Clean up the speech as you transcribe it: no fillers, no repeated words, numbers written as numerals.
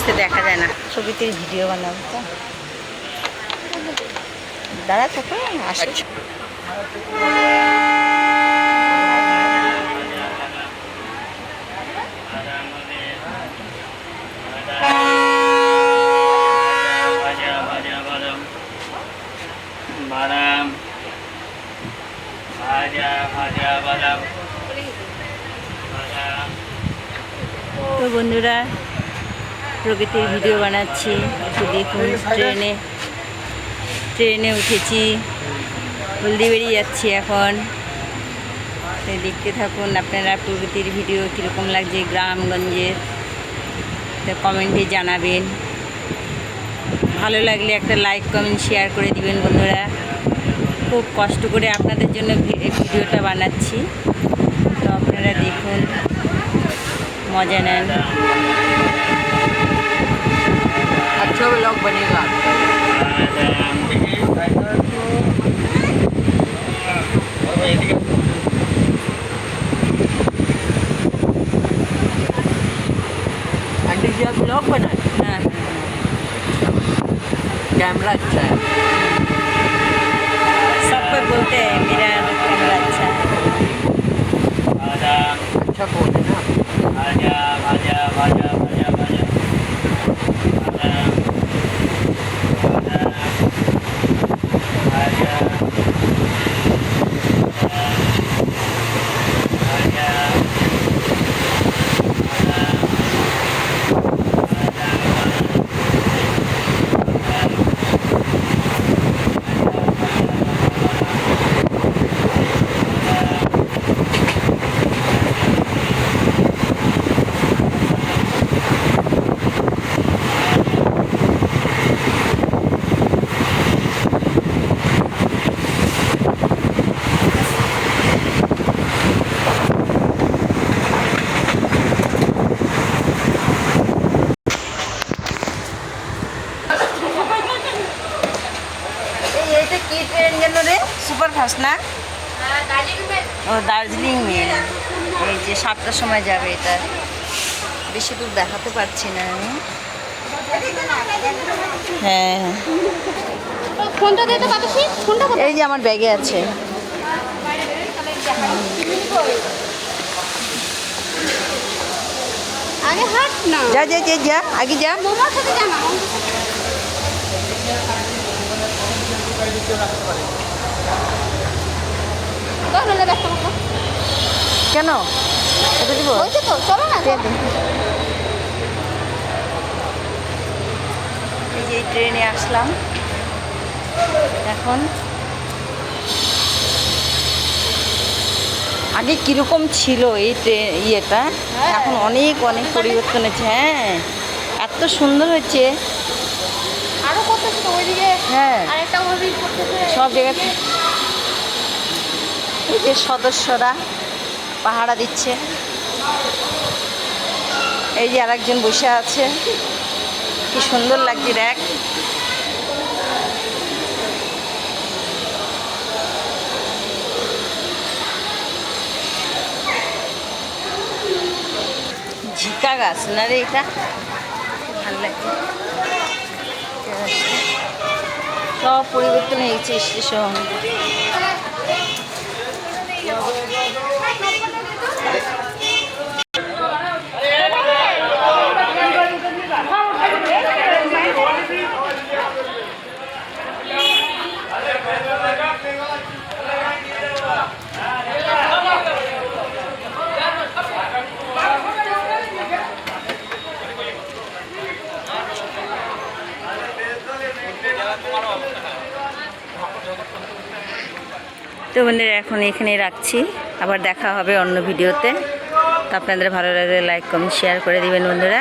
আসতে দেখা যায় না। ছবিতে ভিডিও বানাবো তো, দাঁড়া থাকো আসছে। তো বন্ধুরা, প্রকৃতির ভিডিও বানাচ্ছি, একটু দেখুন। ট্রেনে উঠেছি, হলদিবাড়ি যাচ্ছি এখন। দেখতে থাকুন আপনারা প্রকৃতির ভিডিও কীরকম লাগছে গ্রামগঞ্জের, তো কমেন্টে জানাবেন। ভালো লাগলে একটা লাইক কমেন্ট শেয়ার করে দিবেন বন্ধুরা। খুব কষ্ট করে আপনাদের জন্য ভিডিওটা বানাচ্ছি, তো আপনারা দেখুন, মজা নেন। अच्छा व्लॉग बनेगा। आंटी जी आप व्लॉग बनाए? हाँ, कैमरा अच्छा है। सब कोई बोलते हैं मेरा कैमरा अच्छा है। अच्छा फोन है ना। এইটা কি ট্রেন যেন রে? সুপার ফাস্ট না? ও দার্জিলিং মেল। এই যে 7টার সময় যাবে। এটা বেশি দূর দেখাতে পারছি না আমি। হ্যাঁ, ফোনটা দিতে পারছিস? ফোনটা কোথায়? এই যে আমার ব্যাগে আছে। আরে হাট না। যা যা যা যা, আগে যা। মোমোর সাথে জানা। তোর হলে ব্যস্ত থাকো। কেন এটা দিব? হয়েছে তো, চলো না। দে, দে। এই যে এই ট্রেনে আসলাম এখন। আগে কিরকম ছিল এই ট্রেন ইয়েটা, এখন অনেক অনেক পরিবর্তন হয়েছে। হ্যাঁ, এত সুন্দর হয়েছে। আরো করতেছে তো ওইদিকে। হ্যাঁ, আরেকটা ওভারব্রিজ করতেছে। সব জায়গাতে এই যে সদস্যরা পাহারা দিচ্ছে। এই যে আরেকজন বসে আছে, কি সুন্দর লাগছে দেখ। ঝিকা গাছ না রে এটা? ভালো লাগে। সব পরিবর্তন হয়ে গেছে স্টেশন। তো বন্ধুরা, এখন এখানেই রাখছি, আবার দেখা হবে অন্য ভিডিওতে। তো আপনাদের ভালো লাগলে লাইক কমেন্ট শেয়ার করে দিবেন বন্ধুরা।